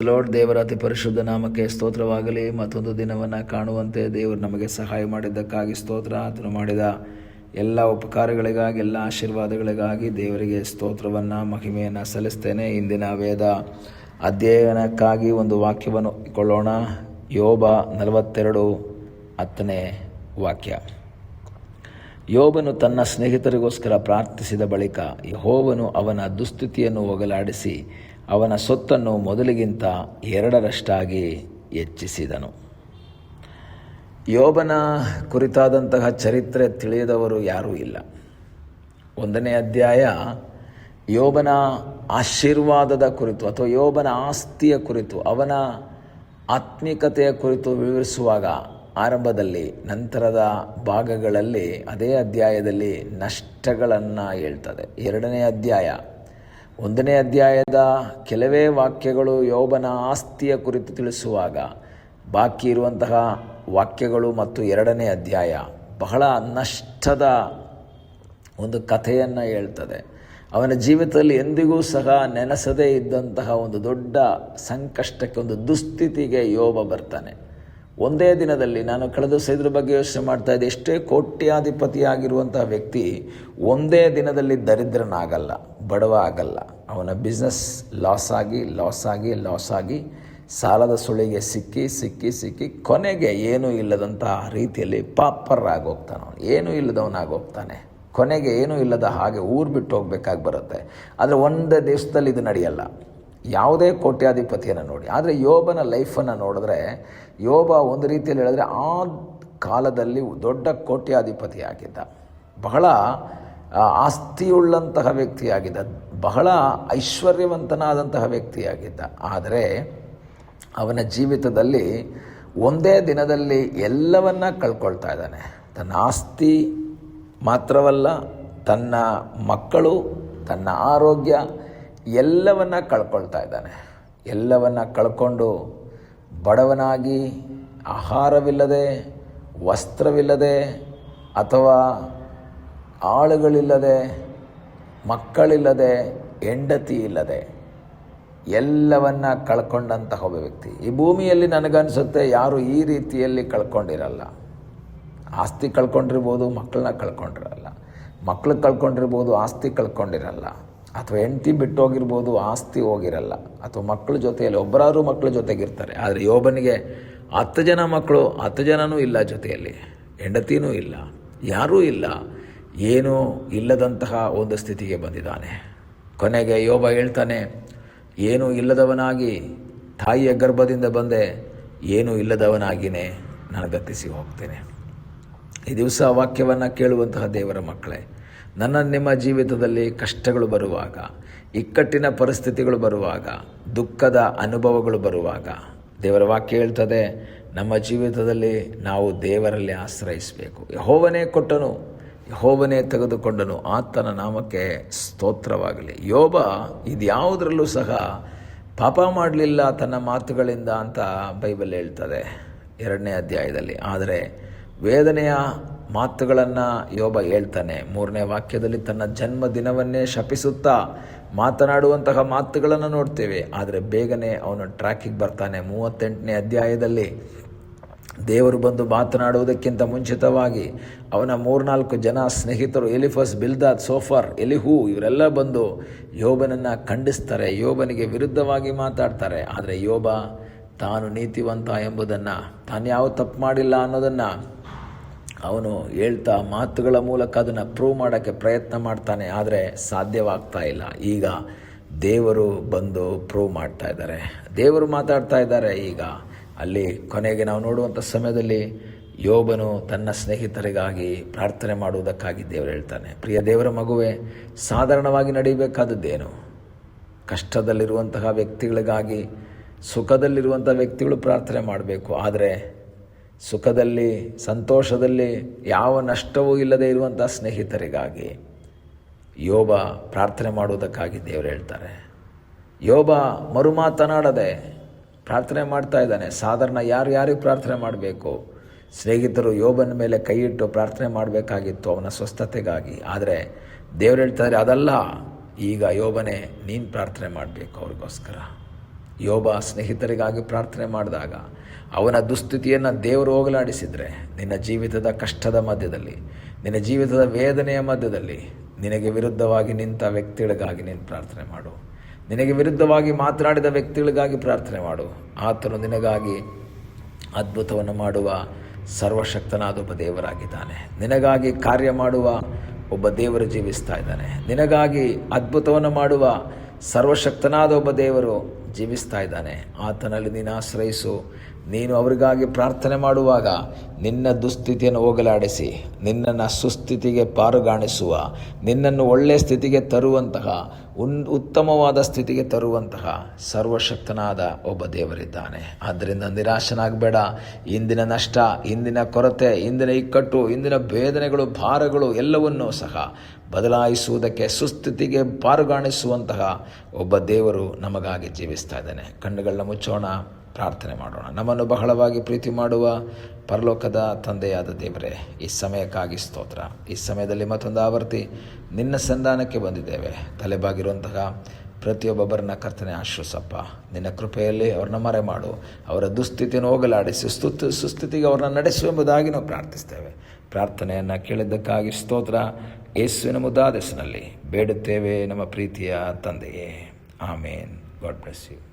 Lord, ದೇವರ ಅತಿ ಪರಿಶುದ್ಧ ನಾಮಕ್ಕೆ ಸ್ತೋತ್ರವಾಗಲಿ. ಮತ್ತೊಂದು ದಿನವನ್ನು ಕಾಣುವಂತೆ ದೇವರು ನಮಗೆ ಸಹಾಯ ಮಾಡಿದ್ದಕ್ಕಾಗಿ ಸ್ತೋತ್ರ. ಆತನು ಮಾಡಿದ ಎಲ್ಲ ಉಪಕಾರಗಳಿಗಾಗಿ, ಎಲ್ಲ ಆಶೀರ್ವಾದಗಳಿಗಾಗಿ ದೇವರಿಗೆ ಸ್ತೋತ್ರವನ್ನು, ಮಹಿಮೆಯನ್ನು ಸಲ್ಲಿಸ್ತೇನೆ. ಇಂದಿನ ವೇದ ಅಧ್ಯಯನಕ್ಕಾಗಿ ಒಂದು ವಾಕ್ಯವನ್ನು ಕೊಳ್ಳೋಣ. ಯೋಬ 42:10 ವಾಕ್ಯ. ಯೋಬನು ತನ್ನ ಸ್ನೇಹಿತರಿಗೋಸ್ಕರ ಪ್ರಾರ್ಥಿಸಿದ ಬಳಿಕ ಯೆಹೋವನು ಅವನ ದುಸ್ಥಿತಿಯನ್ನು ಹೋಗಲಾಡಿಸಿ ಅವನ ಸೊತ್ತನ್ನು ಮೊದಲಿಗಿಂತ 2 ಹೆಚ್ಚಿಸಿದನು. ಯೋಬನ ಕುರಿತಾದಂತಹ ಚರಿತ್ರೆ ತಿಳಿಯದವರು ಯಾರೂ ಇಲ್ಲ. 1ನೇ ಅಧ್ಯಾಯ ಯೋಬನ ಆಶೀರ್ವಾದದ ಕುರಿತು ಅಥವಾ ಯೋಬನ ಆಸ್ತಿಯ ಕುರಿತು, ಅವನ ಆತ್ಮಿಕತೆಯ ಕುರಿತು ವಿವರಿಸುವಾಗ ಆರಂಭದಲ್ಲಿ, ನಂತರದ ಭಾಗಗಳಲ್ಲಿ ಅದೇ ಅಧ್ಯಾಯದಲ್ಲಿ ನಷ್ಟಗಳನ್ನು ಹೇಳ್ತದೆ. 2ನೇ ಅಧ್ಯಾಯ 1ನೇ ಅಧ್ಯಾಯದ ಕೆಲವೇ ವಾಕ್ಯಗಳು ಯೋಬನ ಆಸ್ತಿಯ ಕುರಿತು ತಿಳಿಸುವಾಗ, ಬಾಕಿ ಇರುವಂತಹ ವಾಕ್ಯಗಳು ಮತ್ತು 2ನೇ ಅಧ್ಯಾಯ ಬಹಳ ನಷ್ಟದ ಒಂದು ಕಥೆಯನ್ನು ಹೇಳ್ತದೆ. ಅವನ ಜೀವಿತದಲ್ಲಿ ಎಂದಿಗೂ ಸಹ ನೆನೆಸದೇ ಇದ್ದಂತಹ ಒಂದು ದೊಡ್ಡ ಸಂಕಷ್ಟಕ್ಕೆ, ಒಂದು ದುಸ್ಥಿತಿಗೆ ಯೋಬ ಬರ್ತಾನೆ. ಒಂದೇ ದಿನದಲ್ಲಿ, ನಾನು ಕಳೆದ ಇದ್ರ ಬಗ್ಗೆ ಯೋಚನೆ ಮಾಡ್ತಾ ಇದ್ದೆ, ಎಷ್ಟೇ ಕೋಟ್ಯಾಧಿಪತಿಯಾಗಿರುವಂತಹ ವ್ಯಕ್ತಿ ಒಂದೇ ದಿನದಲ್ಲಿ ದರಿದ್ರನಾಗಲ್ಲ, ಬಡವ ಆಗಲ್ಲ. ಅವನ ಬಿಸ್ನೆಸ್ ಲಾಸ್ ಆಗಿ ಸಾಲದ ಸುಳಿಗೆ ಸಿಕ್ಕಿ ಕೊನೆಗೆ ಏನೂ ಇಲ್ಲದಂತಹ ರೀತಿಯಲ್ಲಿ ಪಾಪರ್ರಾಗೋಗ್ತಾನೆ. ಅವನು ಏನೂ ಇಲ್ಲದವನಾಗೋಗ್ತಾನೆ. ಕೊನೆಗೆ ಏನೂ ಇಲ್ಲದ ಹಾಗೆ ಊರು ಬಿಟ್ಟು ಹೋಗ್ಬೇಕಾಗಿ ಬರುತ್ತೆ. ಆದರೆ ಒಂದೇ ದಿವಸದಲ್ಲಿ ಇದು ನಡೆಯಲ್ಲ. ಯಾವುದೇ ಕೋಟ್ಯಾಧಿಪತಿಯನ್ನು ನೋಡಿ. ಆದರೆ ಯೋಬನ ಲೈಫನ್ನು ನೋಡಿದ್ರೆ, ಯೋಬ ಒಂದು ರೀತಿಯಲ್ಲಿ ಹೇಳಿದ್ರೆ ಆ ಕಾಲದಲ್ಲಿ ದೊಡ್ಡ ಕೋಟ್ಯಾಧಿಪತಿ ಆಗಿದ್ದ, ಬಹಳ ಆಸ್ತಿಯುಳ್ಳಂತಹ ವ್ಯಕ್ತಿಯಾಗಿದ್ದ, ಬಹಳ ಐಶ್ವರ್ಯವಂತನಾದಂತಹ ವ್ಯಕ್ತಿಯಾಗಿದ್ದ. ಆದರೆ ಅವನ ಜೀವಿತದಲ್ಲಿ ಒಂದೇ ದಿನದಲ್ಲಿ ಎಲ್ಲವನ್ನ ಕಳ್ಕೊಳ್ತಾ ಇದ್ದಾನೆ. ತನ್ನ ಆಸ್ತಿ ಮಾತ್ರವಲ್ಲ, ತನ್ನ ಮಕ್ಕಳು, ತನ್ನ ಆರೋಗ್ಯ ಎಲ್ಲವನ್ನ ಕಳ್ಕೊಳ್ತಾ ಇದ್ದಾನೆ. ಎಲ್ಲವನ್ನ ಕಳ್ಕೊಂಡು ಬಡವನಾಗಿ, ಆಹಾರವಿಲ್ಲದೆ, ವಸ್ತ್ರವಿಲ್ಲದೆ, ಅಥವಾ ಆಳುಗಳಿಲ್ಲದೆ, ಮಕ್ಕಳಿಲ್ಲದೆ, ಹೆಂಡತಿ ಇಲ್ಲದೆ ಎಲ್ಲವನ್ನ ಕಳ್ಕೊಂಡಂತಹ ಒಬ್ಬ ವ್ಯಕ್ತಿ. ಈ ಭೂಮಿಯಲ್ಲಿ ನನಗನ್ಸುತ್ತೆ ಯಾರು ಈ ರೀತಿಯಲ್ಲಿ ಕಳ್ಕೊಂಡಿರಲ್ಲ. ಆಸ್ತಿ ಕಳ್ಕೊಂಡಿರ್ಬೋದು, ಮಕ್ಕಳನ್ನ ಕಳ್ಕೊಂಡಿರಲ್ಲ. ಮಕ್ಕಳು ಕಳ್ಕೊಂಡಿರ್ಬೋದು, ಆಸ್ತಿ ಕಳ್ಕೊಂಡಿರಲ್ಲ. ಅಥವಾ ಹೆಂಡತಿ ಬಿಟ್ಟು ಹೋಗಿರ್ಬೋದು, ಆಸ್ತಿ ಹೋಗಿರಲ್ಲ. ಅಥವಾ ಮಕ್ಕಳ ಜೊತೆಯಲ್ಲಿ ಒಬ್ಬರಾರು ಮಕ್ಕಳ ಜೊತೆಗಿರ್ತಾರೆ. ಆದರೆ ಯೋಬನಿಗೆ 10 ಜನ ಮಕ್ಕಳು, 10 ಜನನೂ ಇಲ್ಲ ಜೊತೆಯಲ್ಲಿ, ಹೆಂಡತಿನೂ ಇಲ್ಲ, ಯಾರೂ ಇಲ್ಲ. ಏನೂ ಇಲ್ಲದಂತಹ ಒಂದು ಸ್ಥಿತಿಗೆ ಬಂದಿದ್ದಾನೆ. ಕೊನೆಗೆ ಯೋಬ ಹೇಳ್ತಾನೆ, ಏನೂ ಇಲ್ಲದವನಾಗಿ ತಾಯಿಯ ಗರ್ಭದಿಂದ ಬಂದೆ, ಏನೂ ಇಲ್ಲದವನಾಗಿಯೇ ನಾನು ಗತಿಸಿ ಹೋಗ್ತೇನೆ. ಈ ದಿವಸ ವಾಕ್ಯವನ್ನು ಕೇಳುವಂತಹ ದೇವರ ಮಕ್ಕಳೇ, ನಿಮ್ಮ ಜೀವಿತದಲ್ಲಿ ಕಷ್ಟಗಳು ಬರುವಾಗ, ಇಕ್ಕಟ್ಟಿನ ಪರಿಸ್ಥಿತಿಗಳು ಬರುವಾಗ, ದುಃಖದ ಅನುಭವಗಳು ಬರುವಾಗ, ದೇವರ ವಾಕ್ಯ ಹೇಳ್ತದೆ, ನಮ್ಮ ಜೀವಿತದಲ್ಲಿ ನಾವು ದೇವರಲ್ಲಿ ಆಶ್ರಯಿಸಬೇಕು. ಯೆಹೋವನೇ ಕೊಟ್ಟನು, ಯೆಹೋವನೇ ತೆಗೆದುಕೊಂಡನು, ಆತನ ನಾಮಕ್ಕೆ ಸ್ತೋತ್ರವಾಗಲಿ. ಯೋಬ ಇದ್ಯಾವುದರಲ್ಲೂ ಸಹ ಪಾಪ ಮಾಡಲಿಲ್ಲ ತನ್ನ ಮಾತುಗಳಿಂದ ಅಂತ ಬೈಬಲ್ ಹೇಳ್ತದೆ 2ನೇ ಅಧ್ಯಾಯದಲ್ಲಿ. ಆದರೆ ವೇದನೆಯ ಮಾತುಗಳನ್ನು ಯೋಬ ಹೇಳ್ತಾನೆ. 3ನೇ ವಾಕ್ಯದಲ್ಲಿ ತನ್ನ ಜನ್ಮದಿನವನ್ನೇ ಶಪಿಸುತ್ತಾ ಮಾತನಾಡುವಂತಹ ಮಾತುಗಳನ್ನು ನೋಡ್ತೇವೆ. ಆದರೆ ಬೇಗನೆ ಅವನು ಟ್ರ್ಯಾಕಿಗೆ ಬರ್ತಾನೆ. 38ನೇ ಅಧ್ಯಾಯದಲ್ಲಿ ದೇವರು ಬಂದು ಮಾತನಾಡುವುದಕ್ಕಿಂತ ಮುಂಚಿತವಾಗಿ ಅವನ 3-4 ಜನ ಸ್ನೇಹಿತರು, ಎಲಿಫಸ್, ಬಿಲ್ದಾದ್, ಸೋಫರ್, ಎಲಿಹು, ಇವರೆಲ್ಲ ಬಂದು ಯೋಬನನ್ನು ಖಂಡಿಸ್ತಾರೆ, ಯೋಬನಿಗೆ ವಿರುದ್ಧವಾಗಿ ಮಾತಾಡ್ತಾರೆ. ಆದರೆ ಯೋಬ ತಾನು ನೀತಿವಂತ ಎಂಬುದನ್ನು, ತಾನು ಯಾವ ತಪ್ಪು ಮಾಡಿಲ್ಲ ಅನ್ನೋದನ್ನು ಅವನು ಹೇಳ್ತಾ ಮಾತುಗಳ ಮೂಲಕ ಅದನ್ನು ಪ್ರೂವ್ ಮಾಡೋಕ್ಕೆ ಪ್ರಯತ್ನ ಮಾಡ್ತಾನೆ. ಆದರೆ ಸಾಧ್ಯವಾಗ್ತಾ ಇಲ್ಲ. ಈಗ ದೇವರು ಬಂದು ಪ್ರೂವ್ ಮಾಡ್ತಾ ಇದ್ದಾರೆ, ದೇವರು ಮಾತಾಡ್ತಾ ಇದ್ದಾರೆ. ಈಗ ಅಲ್ಲಿ ಕೊನೆಗೆ ನಾವು ನೋಡುವಂಥ ಸಮಯದಲ್ಲಿ ಯೋಬನು ತನ್ನ ಸ್ನೇಹಿತರಿಗಾಗಿ ಪ್ರಾರ್ಥನೆ ಮಾಡುವುದಕ್ಕಾಗಿ ದೇವರು ಹೇಳ್ತಾನೆ. ಪ್ರಿಯ ದೇವರ ಮಗುವೆ, ಸಾಧಾರಣವಾಗಿ ನಡೀಬೇಕಾದದ್ದೇನು? ಕಷ್ಟದಲ್ಲಿರುವಂತಹ ವ್ಯಕ್ತಿಗಳಿಗಾಗಿ, ಸುಖದಲ್ಲಿರುವಂಥ ವ್ಯಕ್ತಿಗಳು ಪ್ರಾರ್ಥನೆ ಮಾಡಬೇಕು. ಆದರೆ ಸುಖದಲ್ಲಿ, ಸಂತೋಷದಲ್ಲಿ ಯಾವ ನಷ್ಟವೂ ಇಲ್ಲದೆ ಇರುವಂಥ ಸ್ನೇಹಿತರಿಗಾಗಿ ಯೋಬ ಪ್ರಾರ್ಥನೆ ಮಾಡುವುದಕ್ಕಾಗಿ ದೇವರು ಹೇಳ್ತಾರೆ. ಯೋಬ ಮರುಮಾತನಾಡದೆ ಪ್ರಾರ್ಥನೆ ಮಾಡ್ತಾ ಇದ್ದಾನೆ. ಸಾಧಾರಣ ಯಾರಿಗೆ ಪ್ರಾರ್ಥನೆ ಮಾಡಬೇಕು? ಸ್ನೇಹಿತರು ಯೋಬನ ಮೇಲೆ ಕೈ ಇಟ್ಟು ಪ್ರಾರ್ಥನೆ ಮಾಡಬೇಕಾಗಿತ್ತು ಅವನ ಸ್ವಸ್ಥತೆಗಾಗಿ. ಆದರೆ ದೇವರು ಹೇಳ್ತಾರೆ, ಅದಲ್ಲ, ಈಗ ಯೋಬನೇ ನೀನು ಪ್ರಾರ್ಥನೆ ಮಾಡಬೇಕು ಅವ್ರಿಗೋಸ್ಕರ. ಯೋಬ ಸ್ನೇಹಿತರಿಗಾಗಿ ಪ್ರಾರ್ಥನೆ ಮಾಡಿದಾಗ ಅವನ ದುಸ್ಥಿತಿಯನ್ನು ದೇವರು ಹೋಗಲಾಡಿಸಿದರೆ, ನಿನ್ನ ಜೀವಿತದ ಕಷ್ಟದ ಮಧ್ಯದಲ್ಲಿ, ನಿನ್ನ ಜೀವಿತದ ವೇದನೆಯ ಮಧ್ಯದಲ್ಲಿ ನಿನಗೆ ವಿರುದ್ಧವಾಗಿ ನಿಂತ ವ್ಯಕ್ತಿಗಳಿಗಾಗಿ ನೀನು ಪ್ರಾರ್ಥನೆ ಮಾಡು. ನಿನಗೆ ವಿರುದ್ಧವಾಗಿ ಮಾತನಾಡಿದ ವ್ಯಕ್ತಿಗಳಿಗಾಗಿ ಪ್ರಾರ್ಥನೆ ಮಾಡು. ಆತನು ನಿನಗಾಗಿ ಅದ್ಭುತವನ್ನು ಮಾಡುವ ಸರ್ವಶಕ್ತನಾದ ಒಬ್ಬ ದೇವರಾಗಿದ್ದಾನೆ. ನಿನಗಾಗಿ ಕಾರ್ಯ ಮಾಡುವ ಒಬ್ಬ ದೇವರು ಜೀವಿಸ್ತಾ ಇದ್ದಾನೆ. ನಿನಗಾಗಿ ಅದ್ಭುತವನ್ನು ಮಾಡುವ ಸರ್ವಶಕ್ತನಾದ ಒಬ್ಬ ದೇವರು ಜೀವಿಸ್ತಾ ಇದ್ದಾನೆ. ಆತನಲ್ಲಿ ನೀನು ಆಶ್ರಯಿಸು. ನೀನು ಅವರಿಗಾಗಿ ಪ್ರಾರ್ಥನೆ ಮಾಡುವಾಗ ನಿನ್ನ ದುಸ್ಥಿತಿಯನ್ನು ಹೋಗಲಾಡಿಸಿ ನಿನ್ನನ್ನು ಸುಸ್ಥಿತಿಗೆ ಪಾರುಗಾಣಿಸುವ, ನಿನ್ನನ್ನು ಒಳ್ಳೆಯ ಸ್ಥಿತಿಗೆ ತರುವಂತಹ, ಉತ್ತಮವಾದ ಸ್ಥಿತಿಗೆ ತರುವಂತಹ ಸರ್ವಶಕ್ತನಾದ ಒಬ್ಬ ದೇವರಿದ್ದಾನೆ. ಆದ್ದರಿಂದ ನಿರಾಶನಾಗಬೇಡ. ಇಂದಿನ ನಷ್ಟ, ಇಂದಿನ ಕೊರತೆ, ಇಂದಿನ ಇಕ್ಕಟ್ಟು, ಇಂದಿನ ವೇದನೆಗಳು, ಭಾರಗಳು ಎಲ್ಲವನ್ನೂ ಸಹ ಬದಲಾಯಿಸುವುದಕ್ಕೆ, ಸುಸ್ಥಿತಿಗೆ ಪಾರುಗಾಣಿಸುವಂತಹ ಒಬ್ಬ ದೇವರು ನಮಗಾಗಿ ಜೀವಿಸ್ತಾ ಇದ್ದಾನೆ. ಕಣ್ಣುಗಳನ್ನ ಮುಚ್ಚೋಣ, ಪ್ರಾರ್ಥನೆ ಮಾಡೋಣ. ನಮ್ಮನ್ನು ಬಹಳವಾಗಿ ಪ್ರೀತಿ ಮಾಡುವ ಪರಲೋಕದ ತಂದೆಯಾದ ದೇವರೇ, ಈ ಸಮಯಕ್ಕಾಗಿ ಸ್ತೋತ್ರ. ಈ ಸಮಯದಲ್ಲಿ ಮತ್ತೊಂದು ಆವರ್ತಿ ನಿನ್ನ ಸಂಧಾನಕ್ಕೆ ಬಂದಿದ್ದೇವೆ. ತಲೆಬಾಗಿರುವಂತಹ ಪ್ರತಿಯೊಬ್ಬೊಬ್ಬರನ್ನ ಕರ್ತನೆ ಆಶ್ರಸಪ್ಪ. ನಿನ್ನ ಕೃಪೆಯಲ್ಲಿ ಅವ್ರನ್ನ ಮರೆ ಮಾಡು. ಅವರ ದುಸ್ಥಿತಿಯನ್ನು ಹೋಗಲಾಡಿಸಿ ಸುಸ್ಥಿತಿಗೆ ಅವ್ರನ್ನ ನಡೆಸು ಎಂಬುದಾಗಿ ನಾವು ಪ್ರಾರ್ಥಿಸ್ತೇವೆ. ಪ್ರಾರ್ಥನೆಯನ್ನು ಕೇಳಿದ್ದಕ್ಕಾಗಿ ಸ್ತೋತ್ರ. ಯೇಸುವಿನ ಮುದ್ದಾದ ಹೆಸರಿನಲ್ಲಿ ಬೇಡುತ್ತೇವೆ ನಮ್ಮ ಪ್ರೀತಿಯ ತಂದೆಯೇ, ಆಮೇನ್. God bless you.